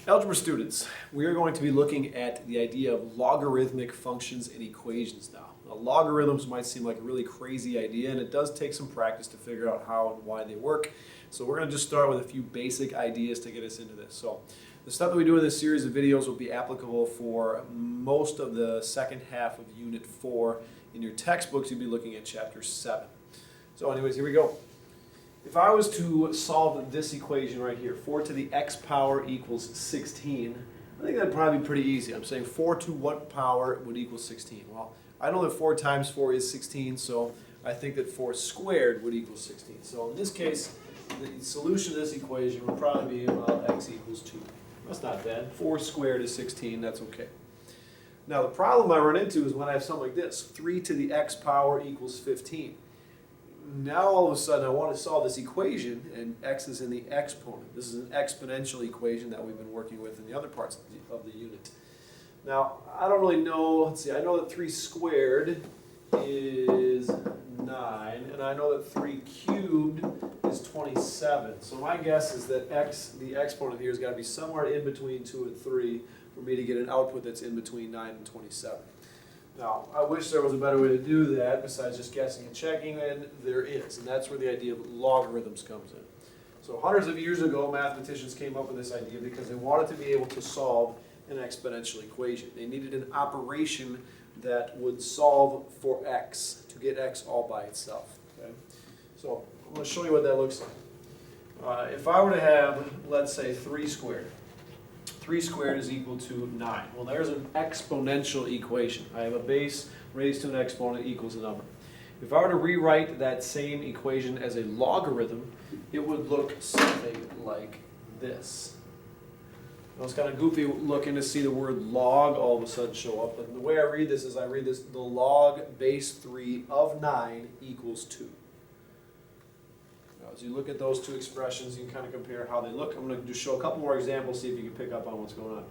Algebra students, we are going to be looking at the idea of logarithmic functions and equations now. Now, logarithms might seem like a really crazy idea, and it does take some practice to figure out how and why they work. So we're going to just start with a few basic ideas to get us into this. So the stuff that we do in this series of videos will be applicable for most of the second half of Unit 4. In your textbooks, you'll be looking at Chapter 7. So anyways, here we go. If I was to solve this equation right here, 4 to the x power equals 16, I think that'd probably be pretty easy. I'm saying 4 to what power would equal 16? Well, I know that 4 times 4 is 16, so I think that 4 squared would equal 16. So in this case, the solution to this equation would probably be, well, x equals 2. That's not bad. 4 squared is 16, that's okay. Now the problem I run into is when I have something like this, 3 to the x power equals 15. Now all of a sudden I want to solve this equation, and x is in the exponent. This is an exponential equation that we've been working with in the other parts of the unit. Now I don't really know, let's see, I know that 3 squared is 9, and I know that 3 cubed is 27. So my guess is that x, the exponent here, has got to be somewhere in between 2 and 3 for me to get an output that's in between 9 and 27. Now, I wish there was a better way to do that besides just guessing and checking, and there is, and that's where the idea of logarithms comes in. So hundreds of years ago, mathematicians came up with this idea because they wanted to be able to solve an exponential equation. They needed an operation that would solve for x, to get x all by itself. Okay? So I'm going to show you what that looks like. If I were to have, let's say, 3 squared. 3 squared is equal to 9. Well, there's an exponential equation. I have a base raised to an exponent equals a number. If I were to rewrite that same equation as a logarithm, it would look something like this. Now it's kind of goofy looking to see the word log all of a sudden show up, but the way I read this is I read this, the log base 3 of 9 equals 2. As you look at those two expressions, you can kind of compare how they look. I'm going to just show a couple more examples, see if you can pick up on what's going on.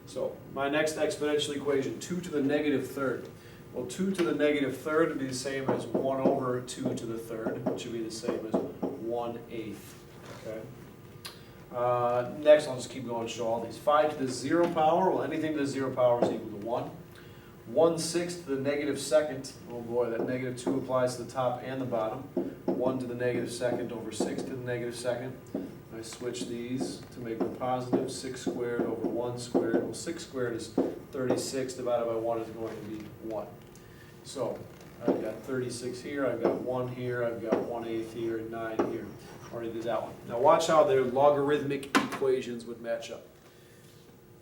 So my next exponential equation, 2 to the negative third. Well, 2 to the negative third would be the same as 1 over 2 to the third, which would be the same as 1/8. Okay. Next, I'll just keep going and show all these. 5 to the 0 power, well, anything to the 0 power is equal to 1. 1/6 to the negative second, oh boy, that negative 2 applies to the top and the bottom. 1 to the negative second over 6 to the negative second. I switch these to make them positive. 6 squared over 1 squared. Well, 6 squared is 36 divided by 1 is going to be 1. So I've got 36 here, I've got 1 here, I've got 1/8 here, and 9 here. Already did that one. Now watch how their logarithmic equations would match up.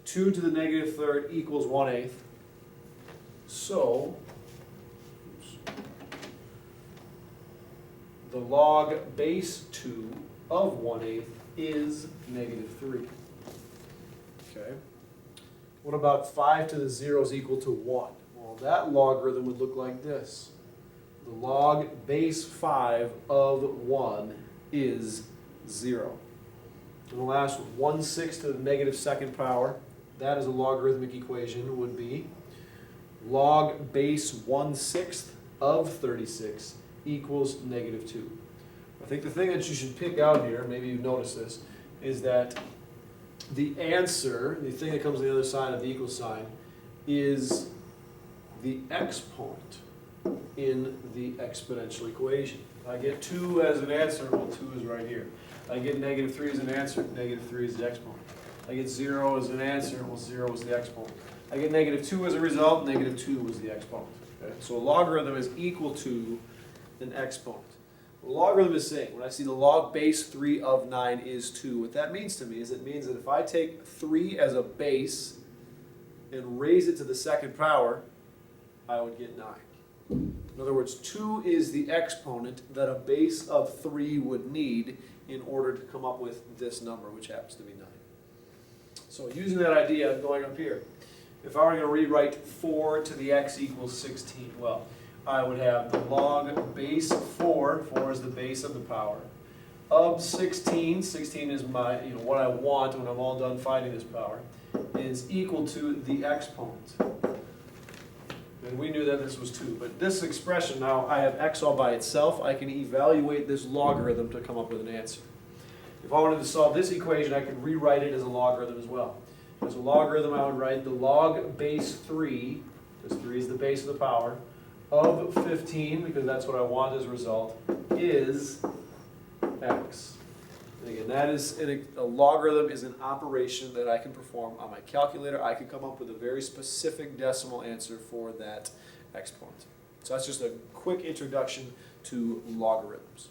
2 to the negative third equals 1/8. So the log base 2 of 1/8 is negative 3. Okay. What about 5 to the 0 is equal to 1? Well, that logarithm would look like this. The log base 5 of 1 is 0. And the last one, 1/6 to the negative second power, that is a logarithmic equation, would be log base 1/6 of 36 equals negative 2. I think the thing that you should pick out here, maybe you've noticed this, is that the answer, the thing that comes on the other side of the equal sign, is the exponent in the exponential equation. I get 2 as an answer, well, 2 is right here. I get negative 3 as an answer, negative 3 is the exponent. I get 0 as an answer, well, 0 is the exponent. I get negative 2 as a result, negative 2 was the exponent. Okay? So a logarithm is equal to an exponent. What a logarithm is saying, when I see the log base 3 of 9 is 2, what that means to me is it means that if I take 3 as a base and raise it to the second power, I would get 9. In other words, 2 is the exponent that a base of 3 would need in order to come up with this number, which happens to be 9. So using that idea, going up here, if I were going to rewrite 4 to the x equals 16, well, I would have the log base 4 is the base of the power, of 16, 16 is my, what I want when I'm all done finding this power, is equal to the exponent. And we knew that this was 2, but this expression now, I have x all by itself, I can evaluate this logarithm to come up with an answer. If I wanted to solve this equation, I could rewrite it as a logarithm as well. As a logarithm, I would write the log base 3, because 3 is the base of the power, of 15, because that's what I want as a result, is x. And again, that is a logarithm is an operation that I can perform on my calculator. I can come up with a very specific decimal answer for that exponent. So that's just a quick introduction to logarithms.